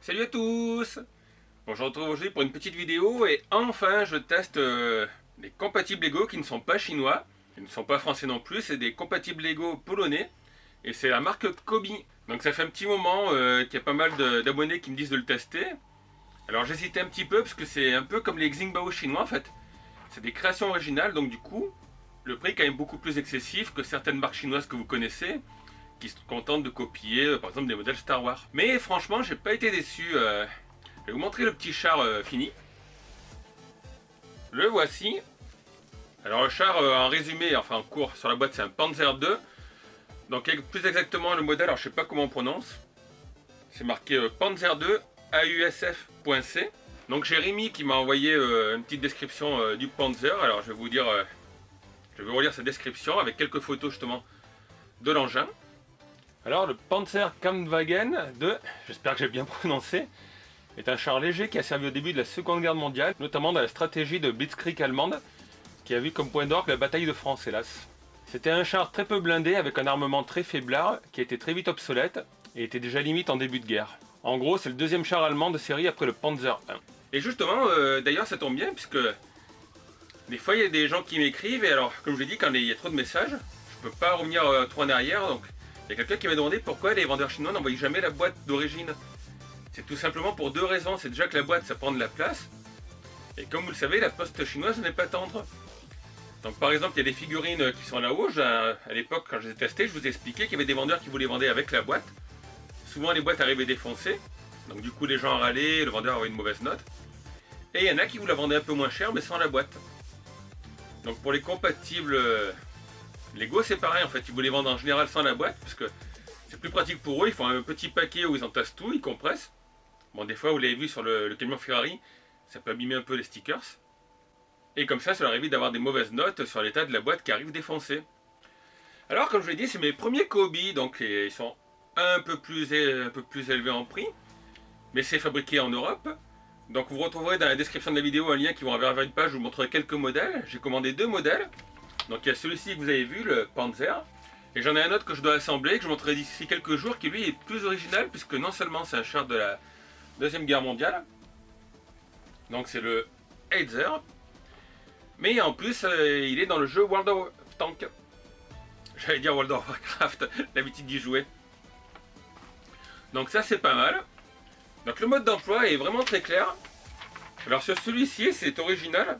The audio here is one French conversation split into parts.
Salut à tous! Bon, je retrouve aujourd'hui pour une petite vidéo et enfin je teste des compatibles Lego qui ne sont pas chinois, qui ne sont pas français non plus, c'est des compatibles Lego polonais et c'est la marque Kobi. Donc ça fait un petit moment qu'il y a pas mal d'abonnés qui me disent de le tester. Alors j'hésitais un petit peu parce que c'est un peu comme les Xingbao chinois en fait. C'est des créations originales donc du coup le prix est quand même beaucoup plus excessif que certaines marques chinoises que vous connaissez qui se contentent de copier par exemple des modèles Star Wars. Mais franchement j'ai pas été déçu. Je vais vous montrer le petit char fini. Le voici. Alors le char en résumé, enfin en cours sur la boîte c'est un Panzer II. Donc plus exactement le modèle, alors je sais pas comment on prononce. C'est marqué Panzer II AUSF.C. Donc j'ai Rémi qui m'a envoyé une petite description du Panzer. Alors je vais vous dire, je vais vous relire sa description avec quelques photos justement de l'engin. Alors le Panzer Kampfwagen 2, j'espère que j'ai bien prononcé, est un char léger qui a servi au début de la Seconde Guerre mondiale, notamment dans la stratégie de Blitzkrieg allemande, qui a vu comme point d'orgue la bataille de France, hélas. C'était un char très peu blindé avec un armement très faiblard qui a été très vite obsolète et était déjà limite en début de guerre. En gros, c'est le deuxième char allemand de série après le Panzer I. Et justement, d'ailleurs ça tombe bien puisque des fois il y a des gens qui m'écrivent et alors, comme je l'ai dit, quand il y a trop de messages, je peux pas revenir trop en arrière, donc il y a quelqu'un qui m'a demandé pourquoi les vendeurs chinois n'envoyaient jamais la boîte d'origine. C'est tout simplement pour deux raisons. C'est déjà que la boîte ça prend de la place. Et comme vous le savez, la poste chinoise n'est pas tendre. Donc par exemple, il y a des figurines qui sont là-haut. À l'époque, quand je les ai testées, je vous ai expliqué qu'il y avait des vendeurs qui vous les vendaient avec la boîte. Souvent les boîtes arrivaient défoncées. Donc du coup les gens râlaient, le vendeur avait une mauvaise note. Et il y en a qui vous la vendaient un peu moins cher mais sans la boîte. Donc pour les compatibles Lego c'est pareil en fait. Ils vous les vendent en général sans la boîte parce que c'est plus pratique pour eux. Ils font un petit paquet où ils entassent tout, ils compressent. Bon, des fois, vous l'avez vu sur le camion Ferrari, ça peut abîmer un peu les stickers. Et comme ça leur évite d'avoir des mauvaises notes sur l'état de la boîte qui arrive défoncée. Alors, comme je l'ai dit, c'est mes premiers Kobi, donc ils sont un peu plus élevés en prix. Mais c'est fabriqué en Europe. Donc vous retrouverez dans la description de la vidéo un lien qui vous renverra vers une page où je vous montrerai quelques modèles. J'ai commandé deux modèles. Donc il y a celui-ci que vous avez vu, le Panzer. Et j'en ai un autre que je dois assembler, que je vous montrerai d'ici quelques jours, qui lui est plus original, puisque non seulement c'est un char de la Deuxième Guerre mondiale, donc c'est le Heizer, mais en plus il est dans le jeu World of Tanks. J'allais dire World of Warcraft, l'habitude d'y jouer. Donc ça c'est pas mal. Donc le mode d'emploi est vraiment très clair. Alors sur celui-ci c'est original.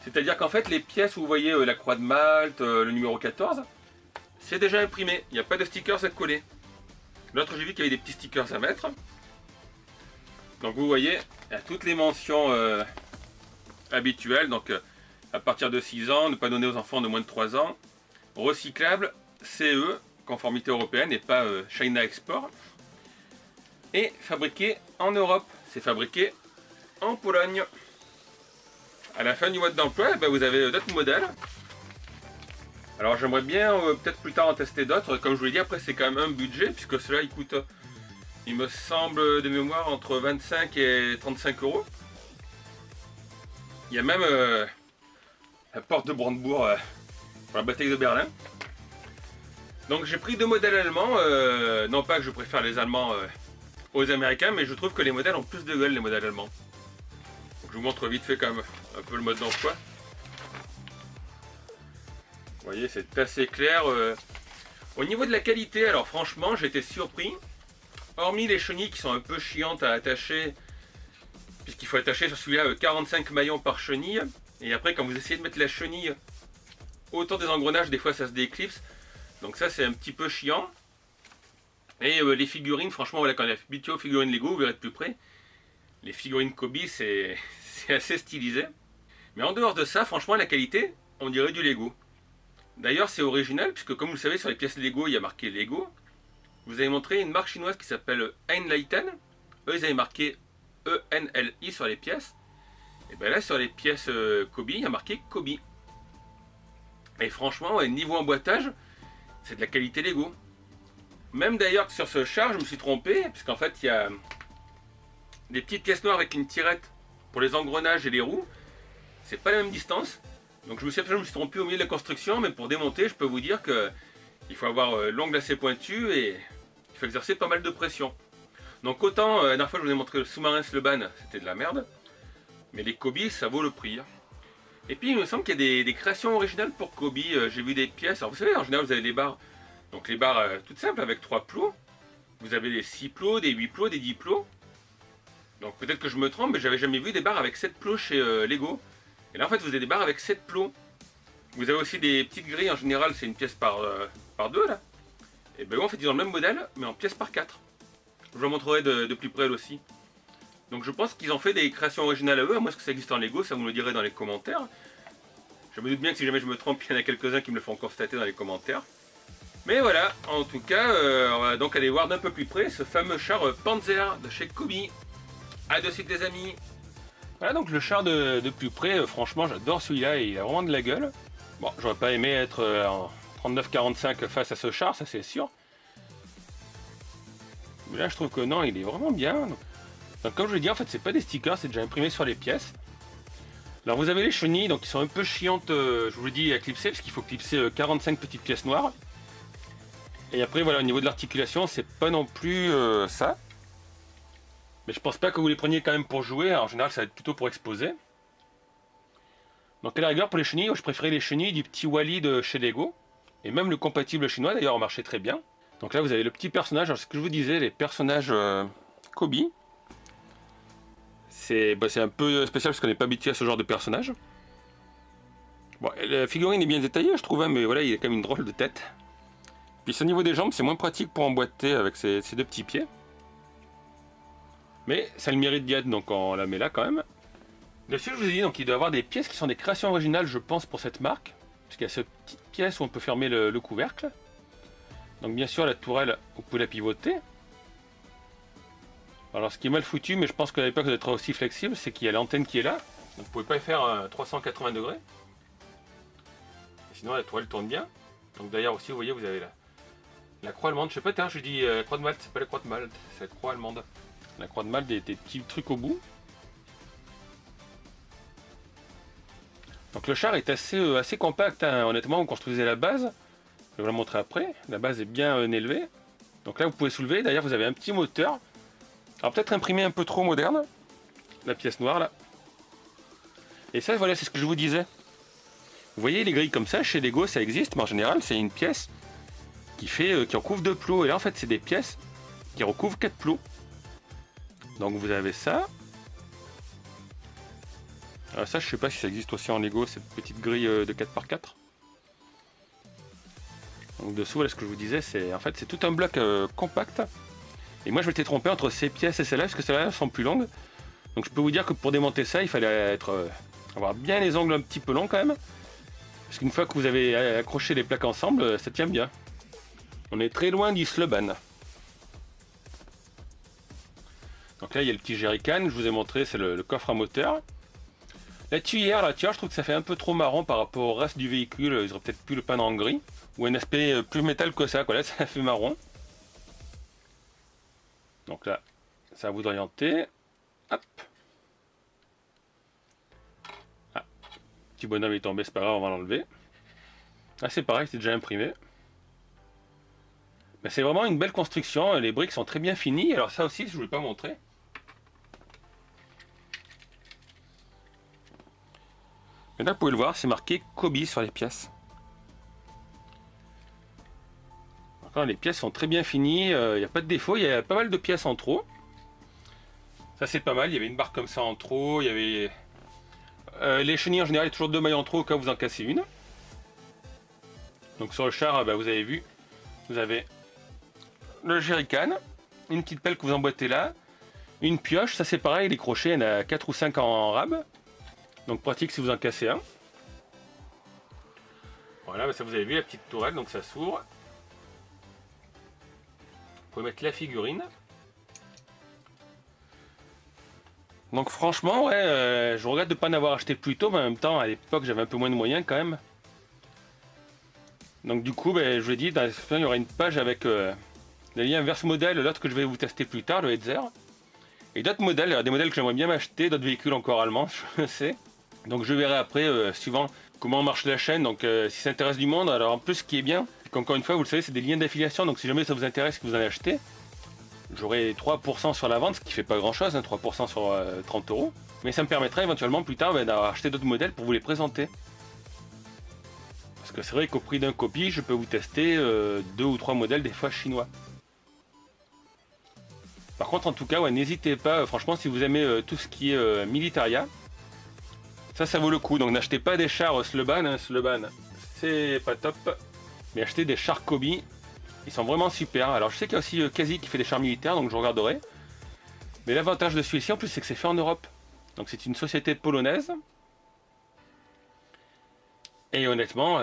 C'est-à-dire qu'en fait les pièces où vous voyez la croix de Malte, le numéro 14, c'est déjà imprimé. Il n'y a pas de stickers à coller. L'autre j'ai vu qu'il y avait des petits stickers à mettre. Donc vous voyez, il y a toutes les mentions habituelles, donc à partir de 6 ans, ne pas donner aux enfants de moins de 3 ans, recyclable, CE, conformité européenne et pas China Export, et fabriqué en Europe, c'est fabriqué en Pologne. À la fin du mode d'emploi, vous avez d'autres modèles. Alors j'aimerais bien peut-être plus tard en tester d'autres, comme je vous l'ai dit, après c'est quand même un budget, puisque cela il coûte... il me semble de mémoire entre 25 et 35 euros. Il y a même la porte de Brandebourg pour la bataille de Berlin. Donc j'ai pris deux modèles allemands. Non pas que je préfère les Allemands aux Américains, mais je trouve que les modèles ont plus de gueule, les modèles allemands. Donc je vous montre vite fait quand même un peu le mode d'emploi. Vous voyez, c'est assez clair. Au niveau de la qualité, alors franchement j'ai été surpris. Hormis les chenilles qui sont un peu chiantes à attacher, puisqu'il faut attacher sur celui-là 45 maillons par chenille, et après quand vous essayez de mettre la chenille autour des engrenages, des fois ça se déclipse, donc ça c'est un petit peu chiant. Et les figurines, franchement voilà, quand on est habitué aux figurines Lego, vous verrez de plus près, les figurines Kobi c'est assez stylisé. Mais en dehors de ça, franchement la qualité, on dirait du Lego. D'ailleurs c'est original, puisque comme vous le savez sur les pièces Lego il y a marqué Lego. Vous avez montré une marque chinoise qui s'appelle Einleiten. Eux, ils avaient marqué ENLI sur les pièces. Et bien là, sur les pièces Kobi, il y a marqué Kobi. Et franchement, niveau emboîtage, c'est de la qualité Lego. Même d'ailleurs que sur ce char, je me suis trompé, parce qu'en fait, il y a des petites caisses noires avec une tirette pour les engrenages et les roues. C'est pas la même distance. Donc je me suis trompé au milieu de la construction, mais pour démonter, je peux vous dire que il faut avoir l'ongle assez pointu et il faut exercer pas mal de pression. Donc autant, la dernière fois je vous ai montré le sous-marin Sloban, c'était de la merde. Mais les Kobe, ça vaut le prix. Et puis il me semble qu'il y a des créations originales pour Kobe. J'ai vu des pièces. Alors vous savez, en général vous avez des barres. Donc les barres toutes simples avec 3 plots. Vous avez des 6 plots, des 8 plots, des 10 plots. Donc peut-être que je me trompe, mais j'avais jamais vu des barres avec 7 plots chez Lego. Et là en fait vous avez des barres avec 7 plots. Vous avez aussi des petites grilles, en général c'est une pièce par 2 là. Et ben en fait ils ont le même modèle, mais en pièce par 4. Je vous le montrerai de plus près là aussi. Donc je pense qu'ils ont fait des créations originales à eux. À moins que ça existe en Lego, ça vous me le direz dans les commentaires. Je me doute bien que si jamais je me trompe, il y en a quelques-uns qui me le font constater dans les commentaires. Mais voilà, en tout cas, on va donc aller voir d'un peu plus près ce fameux char Panzer de chez Kobe. A de suite les amis. Voilà donc le char de plus près, franchement j'adore celui-là, il a vraiment de la gueule. Bon, j'aurais pas aimé être en 39-45 face à ce char, ça c'est sûr. Mais là je trouve que non, il est vraiment bien. Donc comme je l'ai dit, en fait c'est pas des stickers, c'est déjà imprimé sur les pièces. Alors vous avez les chenilles, donc qui sont un peu chiantes, je vous le dis, à clipser, parce qu'il faut clipser 45 petites pièces noires. Et après voilà, au niveau de l'articulation, c'est pas non plus ça. Mais je pense pas que vous les preniez quand même pour jouer, en général ça va être plutôt pour exposer. Donc à la rigueur pour les chenilles, je préférais les chenilles du petit Wally de chez Lego. Et même le compatible chinois d'ailleurs marchait très bien. Donc là vous avez le petit personnage, alors ce que je vous disais, les personnages Kobe. C'est un peu spécial parce qu'on n'est pas habitué à ce genre de personnage. Bon, la figurine est bien détaillée je trouve, hein, mais voilà, il a quand même une drôle de tête. Puis au niveau des jambes, c'est moins pratique pour emboîter avec ces deux petits pieds. Mais ça a le mérite d'y être, donc on la met là quand même. Dessus, je vous ai dit, donc il doit y avoir des pièces qui sont des créations originales, je pense, pour cette marque. Parce qu'il y a cette petite pièce où on peut fermer le couvercle. Donc bien sûr, la tourelle, vous pouvez la pivoter. Alors ce qui est mal foutu, mais je pense qu'à l'époque ça doit être aussi flexible, c'est qu'il y a l'antenne qui est là. Donc vous pouvez pas faire 380 degrés. Sinon la tourelle tourne bien. Donc d'ailleurs aussi, vous voyez, vous avez la croix allemande. Je sais pas, je dis croix de Malte, c'est pas la croix de Malte, c'est la croix allemande. La croix de Malte, des petits trucs au bout. Donc le char est assez compact, hein. Honnêtement, vous construisez la base. Je vais vous la montrer après. La base est bien élevée. Donc là, vous pouvez soulever. D'ailleurs, vous avez un petit moteur. Alors peut-être imprimé un peu trop moderne. La pièce noire là. Et ça, voilà, c'est ce que je vous disais. Vous voyez les grilles comme ça, chez Lego, ça existe, mais en général, c'est une pièce qui recouvre 2 plots. Et là, en fait, c'est des pièces qui recouvrent 4 plots. Donc vous avez ça. Alors ça, je sais pas si ça existe aussi en Lego, cette petite grille de 4x4. Donc dessous, voilà ce que je vous disais, en fait c'est tout un bloc compact. Et moi je m'étais trompé entre ces pièces et celles-là, parce que celles-là sont plus longues. Donc je peux vous dire que pour démonter ça, il fallait avoir bien les angles un petit peu longs quand même. Parce qu'une fois que vous avez accroché les plaques ensemble, ça tient bien. On est très loin du Sloban. Donc là il y a le petit jerrycan, je vous ai montré, c'est le coffre à moteur. La tuyère, je trouve que ça fait un peu trop marron par rapport au reste du véhicule. Ils auraient peut-être pu le peindre en gris. Ou un aspect plus métal que ça, quoi. Là, ça fait marron. Donc là, ça va vous orienter. Hop. Ah. Petit bonhomme est tombé, c'est pas grave, on va l'enlever. Ah, c'est pareil, c'est déjà imprimé. Mais c'est vraiment une belle construction. Les briques sont très bien finies. Alors ça aussi, je ne vous l'ai pas montré. Et là, vous pouvez le voir, c'est marqué Kobe sur les pièces. Alors, les pièces sont très bien finies, il n'y a pas de défaut, il y a pas mal de pièces en trop. Ça c'est pas mal, il y avait une barre comme ça en trop, il y avait... les chenilles en général, il y a toujours 2 mailles en trop au cas où vous en cassez une. Donc sur le char, vous avez vu, vous avez le jerrycan, une petite pelle que vous emboîtez là, une pioche, ça c'est pareil, les crochets, il y en a 4 ou 5 en rab. Donc pratique si vous en cassez un. Voilà, ça vous avez vu la petite tourelle, donc ça s'ouvre. Vous pouvez mettre la figurine. Donc franchement, ouais, je regrette de ne pas en avoir acheté plus tôt, mais en même temps, à l'époque, j'avais un peu moins de moyens quand même. Donc du coup, je vous l'ai dit, dans la description, il y aura une page avec les liens vers ce modèle, l'autre que je vais vous tester plus tard, le Hetzer. Et d'autres modèles, il y a des modèles que j'aimerais bien m'acheter, d'autres véhicules encore allemands, je sais. Donc je verrai après, suivant comment marche la chaîne, donc si ça intéresse du monde. Alors en plus, ce qui est bien, c'est qu'encore une fois, vous le savez, c'est des liens d'affiliation, donc si jamais ça vous intéresse que vous en achetez, j'aurai 3% sur la vente, ce qui fait pas grand chose, hein, 3% sur 30 €. Mais ça me permettra éventuellement plus tard d'acheter d'autres modèles pour vous les présenter. Parce que c'est vrai qu'au prix d'un copie, je peux vous tester 2 ou 3 modèles, des fois chinois. Par contre, en tout cas, ouais, n'hésitez pas, franchement, si vous aimez tout ce qui est Militaria, ça vaut le coup. Donc n'achetez pas des chars Sloban, hein, Sloban, c'est pas top. Mais achetez des chars Kobe, ils sont vraiment super. Alors je sais qu'il y a aussi Kazi qui fait des chars militaires, donc je regarderai. Mais l'avantage de celui-ci, en plus, c'est que c'est fait en Europe. Donc c'est une société polonaise. Et honnêtement,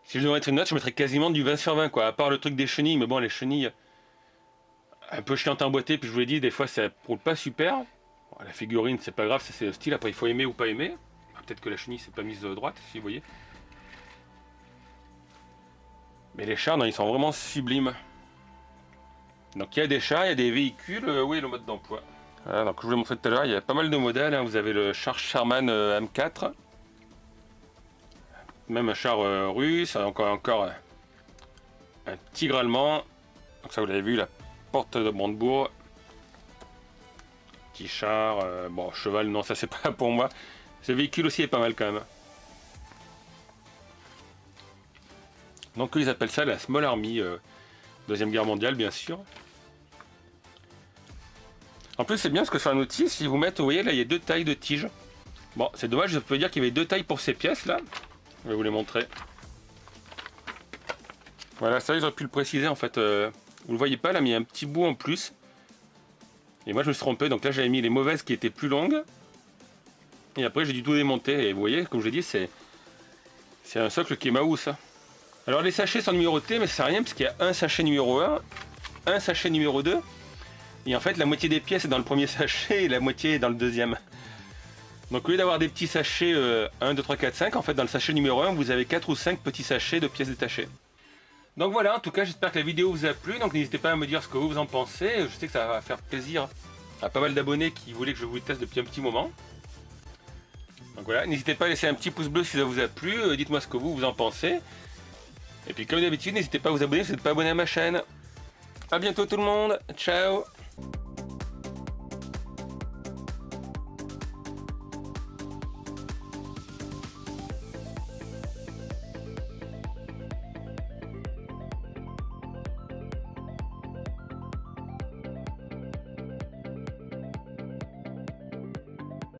si je devais mettre une note, je mettrais quasiment du 20 sur 20, quoi. À part le truc des chenilles, mais bon, les chenilles, un peu chiantes à emboîter, puis je vous l'ai dit, des fois ça roule pas super. Bon, la figurine, c'est pas grave, c'est le style, après il faut aimer ou pas aimer. Peut-être que la chenille s'est pas mise droite, si vous voyez. Mais les chars, non, ils sont vraiment sublimes. Donc il y a des chars, il y a des véhicules, où est le mode d'emploi? Voilà, donc je vous l'ai montré tout à l'heure, il y a pas mal de modèles, hein. Vous avez le char Sherman M4. Même un char russe, encore un tigre allemand. Donc ça vous l'avez vu, la porte de Brandebourg. Petit char, bon cheval, non ça c'est pas pour moi. Ce véhicule aussi est pas mal quand même. Donc ils appellent ça la Small Army, Deuxième Guerre mondiale bien sûr. En plus c'est bien parce que sur la notice, si vous mettez, vous voyez là il y a 2 tailles de tiges. Bon c'est dommage, je peux dire qu'il y avait 2 tailles pour ces pièces là. Je vais vous les montrer. Voilà, ça ils auraient pu le préciser en fait. Vous le voyez pas là, mais il y a un petit bout en plus. Et moi je me suis trompé, donc là j'avais mis les mauvaises qui étaient plus longues. Et après j'ai dû tout démonter. Et vous voyez, comme je l'ai dit, c'est un socle qui est Maou ça. Alors les sachets sont numérotés, mais ça sert à rien parce qu'il y a un sachet numéro 1, un sachet numéro 2. Et en fait la moitié des pièces est dans le premier sachet et la moitié est dans le deuxième. Donc au lieu d'avoir des petits sachets 1, 2, 3, 4, 5, en fait dans le sachet numéro 1 vous avez 4 ou 5 petits sachets de pièces détachées. Donc voilà, en tout cas j'espère que la vidéo vous a plu, donc n'hésitez pas à me dire ce que vous en pensez. Je sais que ça va faire plaisir à pas mal d'abonnés qui voulaient que je vous le teste depuis un petit moment. Donc voilà, n'hésitez pas à laisser un petit pouce bleu si ça vous a plu, dites-moi ce que vous en pensez. Et puis comme d'habitude, n'hésitez pas à vous abonner si vous n'êtes pas abonné à ma chaîne. A bientôt tout le monde, ciao.